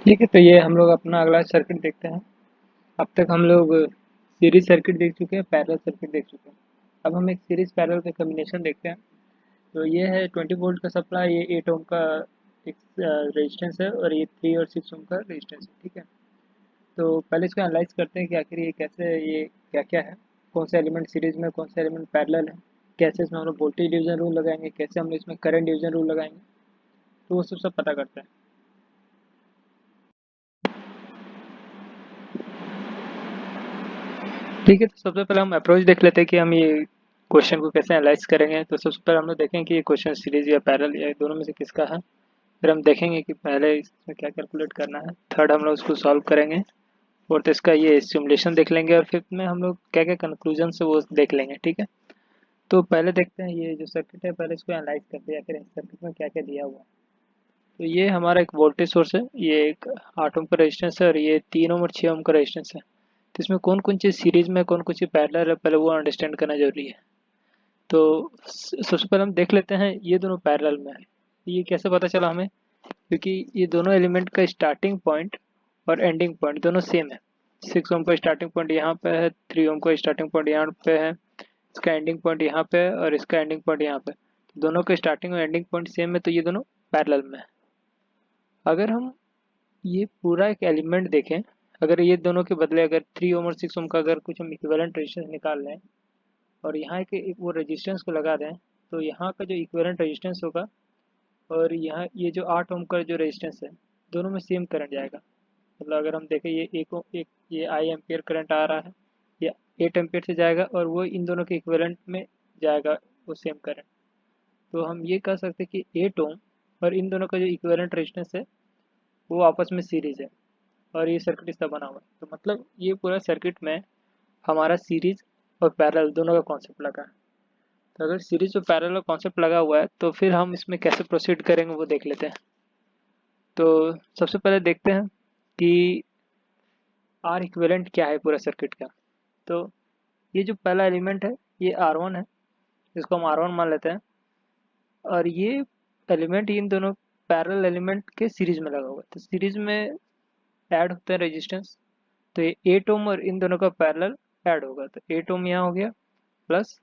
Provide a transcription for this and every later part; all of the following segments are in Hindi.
ठीक है, तो ये हम लोग अपना अगला सर्किट देखते हैं। अब तक हम लोग सीरीज सर्किट देख चुके हैं, पैरेलल सर्किट देख चुके हैं। अब हम एक सीरीज पैरेलल का कॉम्बिनेशन देखते हैं। तो ये है 20 वोल्ट का सप्लाई, ये 8 ओम का एक रेजिस्टेंस है और ये 3 और 6 ओम का रेजिस्टेंस है। ठीक है, तो पहले इसको एनालाइज करते हैं कि आखिर ये कैसे, ये क्या क्या है, कौन सा एलिमेंट सीरीज में, कौन सा एलिमेंट पैरेलल है, कैसे इसमें हम लोग वोल्टेज डिवीजन रूल लगाएंगे, कैसे हम लोग इसमें करंट डिवीजन रूल लगाएंगे। तो वो सब पता करते हैं। ठीक है, तो सबसे पहले हम अप्रोच देख लेते हैं कि हम ये क्वेश्चन को कैसे एनालाइज करेंगे। तो सबसे पहले हम लोग देखेंगे कि ये क्वेश्चन सीरीज या पैरेलल या दोनों में से किसका है। फिर हम देखेंगे कि पहले इसमें क्या कैलकुलेट करना है, थर्ड हम लोग उसको सॉल्व करेंगे, फोर्थ इसका ये सिमुलेशन देख लेंगे, और फिफ्थ में हम लोग क्या क्या कंक्लूजन है वो देख लेंगे। ठीक है, तो पहले देखते हैं ये जो सर्किट है, पहले इसको एनालाइज करते हैं आखिर सर्किट में क्या क्या दिया हुआ है। तो ये हमारा एक वोल्टेज सोर्स है, ये एक 8 ओम का रेजिस्टेंस है और ये 3 ओम और 6 ओम का रेजिस्टेंस है। तो इसमें कौन कौन चीज़ सीरीज में, कौन कौन सी पैरेलल है, पहले वो अंडरस्टैंड करना जरूरी है। तो सबसे पहले हम देख लेते हैं ये दोनों पैरेलल में है। ये कैसे पता चला हमें, क्योंकि ये दोनों एलिमेंट का स्टार्टिंग पॉइंट और एंडिंग पॉइंट दोनों सेम है। 6 ओम का स्टार्टिंग पॉइंट यहाँ पे है, 3 ओम का स्टार्टिंग पॉइंट यहाँ पे है, इसका एंडिंग पॉइंट यहाँ पे है और इसका एंडिंग पॉइंट यहाँ पे। तो दोनों का स्टार्टिंग और एंडिंग पॉइंट सेम है, तो ये दोनों पैरेलल में है। अगर हम ये पूरा एक एलिमेंट देखें, अगर ये दोनों के बदले अगर 3 ओम और 6 ओम का अगर कुछ हम इक्विवेलेंट रेजिस्टेंस निकाल लें और यहाँ के एक वो रेजिस्टेंस को लगा दें, तो यहाँ का जो इक्विवेलेंट रेजिस्टेंस होगा और यहाँ ये जो 8 ओम का जो रेजिस्टेंस है, दोनों में सेम करंट जाएगा। मतलब अगर हम देखें ये एक ये आई एम्पियर करंट आ रहा है, ये 8 एम्पियर से जाएगा और वो इन दोनों के इक्विवेलेंट में जाएगा वो सेम करंट। तो हम ये कह सकते हैं कि 8 ओम और इन दोनों का जो इक्विवेलेंट रेजिस्टेंस है वो आपस में सीरीज है और ये सर्किट इसका बना हुआ है। तो मतलब ये पूरा सर्किट में हमारा सीरीज और पैरेलल दोनों का कॉन्सेप्ट लगा है। तो अगर सीरीज और पैरेलल का कॉन्सेप्ट लगा हुआ है तो फिर हम इसमें कैसे प्रोसीड करेंगे वो देख लेते हैं। तो सबसे पहले देखते हैं कि आर इक्विवेलेंट क्या है पूरा सर्किट का। तो ये जो पहला एलिमेंट है ये R1 है, जिसको हम R1 मान लेते हैं, और ये एलिमेंट इन दोनों पैरेलल एलिमेंट के सीरीज में लगा हुआ है। तो सीरीज में ऐड होते हैं रेजिस्टेंस, तो ये 8 ओम और इन दोनों का पैरेलल ऐड होगा, तो 8 ओम यहाँ हो गया प्लस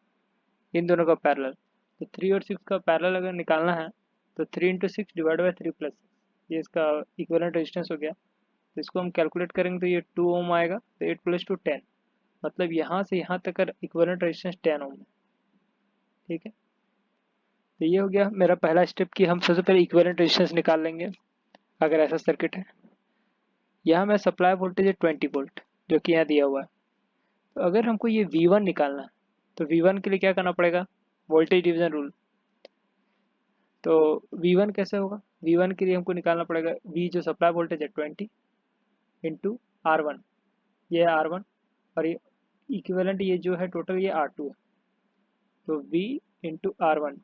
इन दोनों का पैरेलल। तो 3 और 6 का पैरेलल अगर निकालना है तो 3 इंटू 6 डिवाइड बाई 3 प्लस 6, ये इसका इक्विवेलेंट रेजिस्टेंस हो गया। तो इसको हम कैलकुलेट करेंगे तो ये 2 ओम आएगा, तो 8 प्लस 2 10, मतलब यहाँ से यहाँ तक का इक्विवेलेंट रेजिस्टेंस 10 ओम है। ठीक है, तो ये हो गया मेरा पहला स्टेप कि हम सबसे पहले इक्विवेलेंट रेजिस्टेंस निकाल लेंगे अगर ऐसा सर्किट है। यहाँ मैं सप्लाई वोल्टेज है 20 वोल्ट, जो कि यहाँ दिया हुआ है। तो अगर हमको ये V1 निकालना है तो V1 के लिए क्या करना पड़ेगा, वोल्टेज डिवीजन रूल। तो V1 कैसे होगा, V1 के लिए हमको निकालना पड़ेगा V जो सप्लाई वोल्टेज है 20 इंटू R1, ये है R1, और ये इक्विवेलेंट ये जो है टोटल ये R2 है। तो V into R1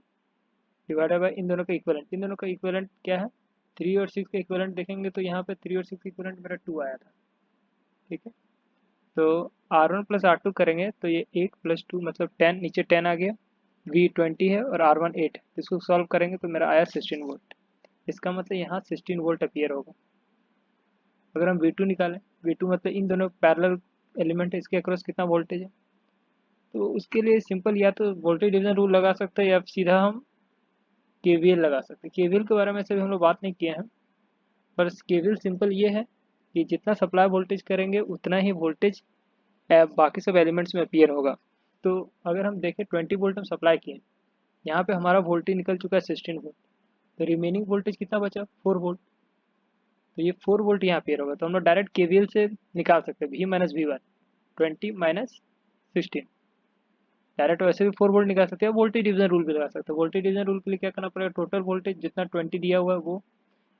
divided by इन दोनों का इक्विवेलेंट। इन दोनों का इक्विवेलेंट क्या है, 3 और 6 का इक्विवेलेंट देखेंगे तो यहाँ पे 3 और 6 का इक्विवेलेंट मेरा 2 आया था। ठीक है, तो R1 प्लस R2 करेंगे तो ये 8 प्लस 2 मतलब 10, नीचे 10 आ गया, V 20 है और R1 8 है। इसको सॉल्व करेंगे तो मेरा आया 16 वोल्ट। इसका मतलब यहाँ 16 वोल्ट अपीयर होगा। अगर हम V2 निकालें, V2 मतलब इन दोनों पैरेलल एलिमेंट है, इसके अक्रॉस कितना वोल्टेज है, तो उसके लिए सिंपल या तो वोल्टेज डिवीजन रूल लगा सकते हैं या सीधा हम KVL लगा सकते हैं। KVL के बारे में से भी हम लोग बात नहीं किए हैं, पर KVL सिंपल ये है कि जितना सप्लाई वोल्टेज करेंगे उतना ही वोल्टेज बाकी सब एलिमेंट्स में अपीयर होगा। तो अगर हम देखें 20 वोल्ट हम सप्लाई किए, यहाँ पे हमारा वोल्टेज निकल चुका है 16 वोल्ट, तो रिमेनिंग वोल्टेज कितना बचा, 4 वोल्ट। तो ये 4 वोल्ट यहाँ अपीयर होगा, तो हम लोग डायरेक्ट केवीएल से निकाल सकते हैं V minus V1, 20 minus 16। Direct वैसे भी 4 वोल्ट निकाल सकते हैं, वोल्टेज डिवीजन रूल भी लगा सकते हैं। वोल्टेज डिवीजन रूल के लिए क्या करना पड़ेगा, टोटल वोल्टेज जितना 20 दिया हुआ है वो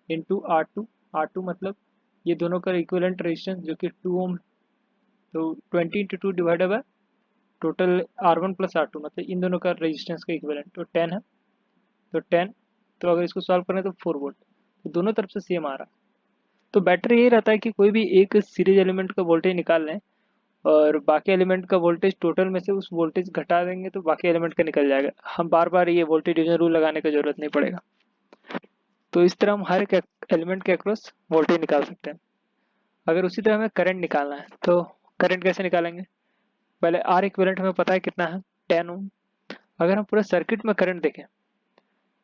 इंटू R2 मतलब ये दोनों का इक्विवेलेंट रेजिस्टेंस जो कि 2 ओम, तो 20 into 2 divided by total R1 plus R2 मतलब इन दोनों का रेजिस्टेंस का इक्विवेलेंट तो 10 है। तो 10, तो अगर इसको सॉल्व करें तो 4 वोल्ट, तो दोनों तरफ से सेम आ रहा है। तो बेटर यही रहता है कि कोई भी एक सीरीज एलिमेंट का वोल्टेज निकाल लें और बाकी एलिमेंट का वोल्टेज टोटल में से उस वोल्टेज घटा देंगे तो बाकी एलिमेंट का निकल जाएगा। हम बार बार ये वोल्टेज डिवीजन रूल लगाने का जरूरत नहीं पड़ेगा। तो इस तरह हम हर एक एलिमेंट के अक्रॉस वोल्टेज निकाल सकते हैं। अगर उसी तरह हमें करंट निकालना है तो करंट कैसे निकालेंगे? पहले आर इक्विवेलेंट हमें पता है कितना है, 10 ओम। अगर हम पूरे सर्किट में करंट देखें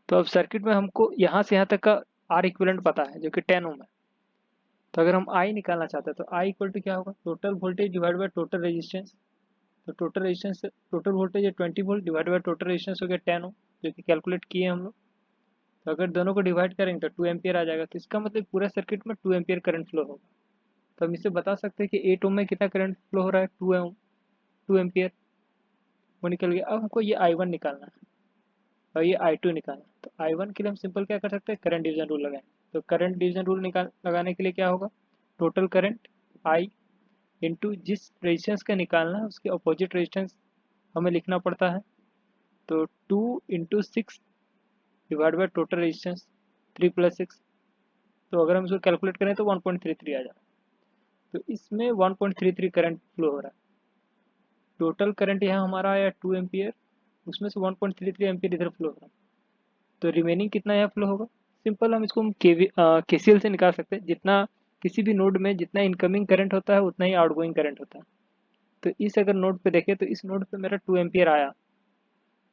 तो अब सर्किट में हमको यहाँ से यहाँ तक का आर इक्विवेलेंट पता है जो कि 10 ओम है। तो अगर हम आई निकालना चाहते हैं तो आई इक्वल टू क्या होगा? Total voltage divide by total resistance. तो टोटल रेजिस्टेंस टोटल वोल्टेज है 20 volt divide by total resistance हो गया 10 ओम, जो कि कैलकुलेट किए हम लोग। तो अगर दोनों को डिवाइड करेंगे तो 2 एम्पियर आ जाएगा। तो इसका मतलब पूरा सर्किट में 2 एम्पियर करंट फ्लो होगा। तो हम इससे बता सकते हैं कि 8 ओम में कितना करंट फ्लो हो रहा है? 2 ओम, 2 एम्पियर वो निकल गया। अब हमको ये I1 निकालना है और ये I2 निकालना है। तो I1 के लिए हम सिंपल क्या कर सकते हैं? करंट डिवीजन रूल लगाएं। तो करंट डिवीजन रूल लगाने के लिए क्या होगा? टोटल करंट I इंटू जिस रेजिस्टेंस का निकालना है उसके अपोजिट रेजिस्टेंस हमें लिखना पड़ता है। तो 2 into 6 divide by total resistance 3 plus 6। तो अगर हम इसको कैलकुलेट करें तो 1.33 आ जाए। तो इसमें 1.33 करंट फ्लो हो रहा है। टोटल करंट यहाँ हमारा आया 2 एम्पियर, उसमें से 1.33 एम्पियर इधर फ्लो हो रहा है। तो रिमेनिंग कितना यहाँ फ्लो होगा? सिंपल हम इसको हम केसीएल से निकाल सकते हैं। जितना किसी भी नोड में जितना इनकमिंग करंट होता है उतना ही आउटगोइंग करंट होता है। तो इस अगर नोड पे देखें तो इस नोड पे मेरा 2 एम्पियर आया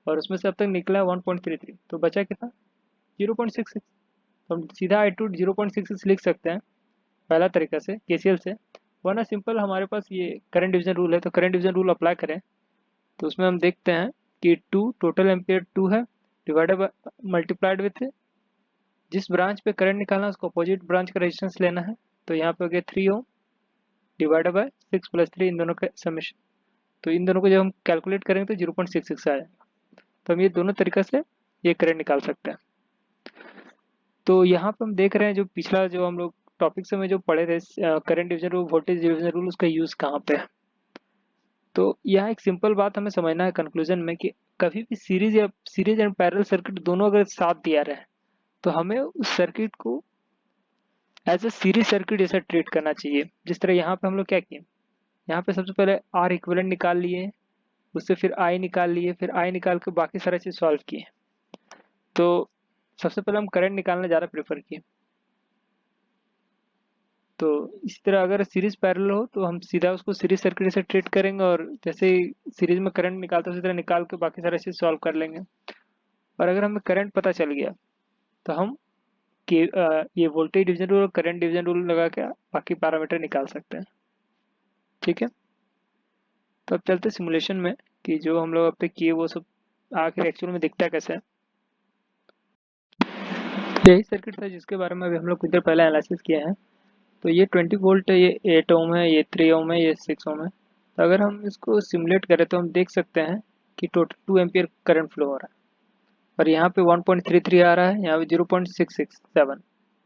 और उसमें से अब तक निकला 1.33, तो बचा कितना? 0.66। तो हम सीधा I2 0.66 लिख सकते हैं पहला तरीका से केसीएल से। वरना सिंपल हमारे पास ये करंट डिवीजन रूल है, तो करंट डिवीजन रूल अप्लाई करें तो उसमें हम देखते हैं कि 2 टोटल एम्पियर 2 है डिवाइडेड बाय मल्टीप्लाइड विथ जिस ब्रांच पे करंट निकालना है उसको अपोजिट ब्रांच का रेजिस्टेंस लेना है। तो यहाँ पे हो गया 3 ओम डिवाइडेड बाय 6 प्लस 3, इन दोनों का समेशन। तो इन दोनों को जब हम कैलकुलेट करेंगे तो 0.66 आ जाएगा। तो हम ये दोनों तरीका से ये करंट निकाल सकते हैं। तो यहाँ पे हम देख रहे हैं जो पिछला जो हम लोग टॉपिक से में जो पढ़े थे current division rule, voltage division rule, उसका यूज़ कहाँ पे है। तो यहाँ एक सिंपल बात हमें समझना है कंक्लूजन में कि कभी भी सीरीज एंड पैरेलल सर्किट दोनों अगर साथ दिया रहे तो हमें उस सर्किट को एज अ सीरीज सर्किट जैसा ट्रीट करना चाहिए। जिस तरह यहाँ पे हम लोग क्या किए, यहाँ पे सबसे पहले आर इक्विवेलेंट निकाल लिए, उससे फिर आई निकाल लिए, फिर आई निकाल के बाकी सारा चीज़ सॉल्व किए। तो सबसे पहले हम करंट निकालना ज़्यादा प्रेफर किए। तो इसी तरह अगर सीरीज पैरेलल हो तो हम सीधा उसको सीरीज सर्किट जैसे ट्रीट करेंगे और जैसे ही सीरीज में करंट निकालते हैं उसी तरह निकाल के बाकी सारा चीज़ सॉल्व कर लेंगे। और अगर हमें करंट पता चल गया तो हम ये वोल्टेज डिवीजन रूल और करंट डिवीजन रूल लगा के बाकी पैरामीटर निकाल सकते हैं। ठीक है, तो अब चलते सिमुलेशन में कि जो हम लोग अब तक किए वो सब आखिर एक्चुअल में दिखता कैसे है। यही सर्किट था जिसके बारे में अभी हम लोग कुछ देर पहले एनालिसिस किया है। तो ये 20 वोल्ट है, ये 8 ओम है, ये 3 ओम है, ये 6 ओम है। तो अगर हम इसको सिमुलेट करें तो हम देख सकते हैं कि टोटल 2 एम्पियर करंट फ्लो हो रहा है और यहाँ पे 1.33 आ रहा है, यहाँ पे 0.667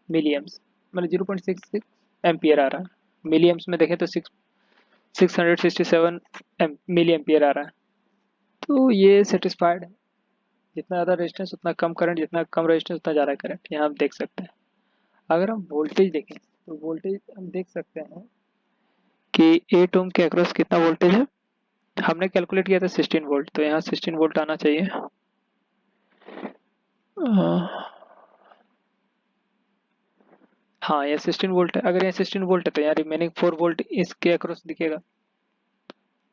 मिलीएम्स, मतलब 0.66 एम्पियर आ रहा है। मिलीएम्स में देखें तो 667 मिली एम्पियर आ रहा है। तो ये सेटिस्फाइड है। जितना ज़्यादा रेजिस्टेंस उतना कम करंट, जितना कम रेजिस्टेंस उतना ज़्यादा करंट, यहाँ हम देख सकते हैं। अगर हम वोल्टेज देखें तो वोल्टेज हम देख सकते हैं कि 8 ओम के अक्रॉस कितना वोल्टेज है। हमने कैलकुलेट किया था 16 वोल्ट, तो यहाँ 16 वोल्ट आना चाहिए। हाँ, ये 16 वोल्ट है। अगर यहाँ 16 वोल्ट है तो यहाँ रिमेनिंग 4 वोल्ट इसके अक्रॉस दिखेगा।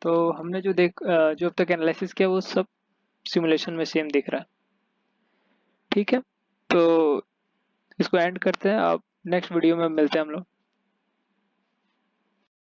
तो हमने जो अब तक एनालिसिस किया वो सब सिमुलेशन में सेम दिख रहा है। ठीक है, तो इसको एंड करते हैं। अब नेक्स्ट वीडियो में मिलते हैं हम लोग।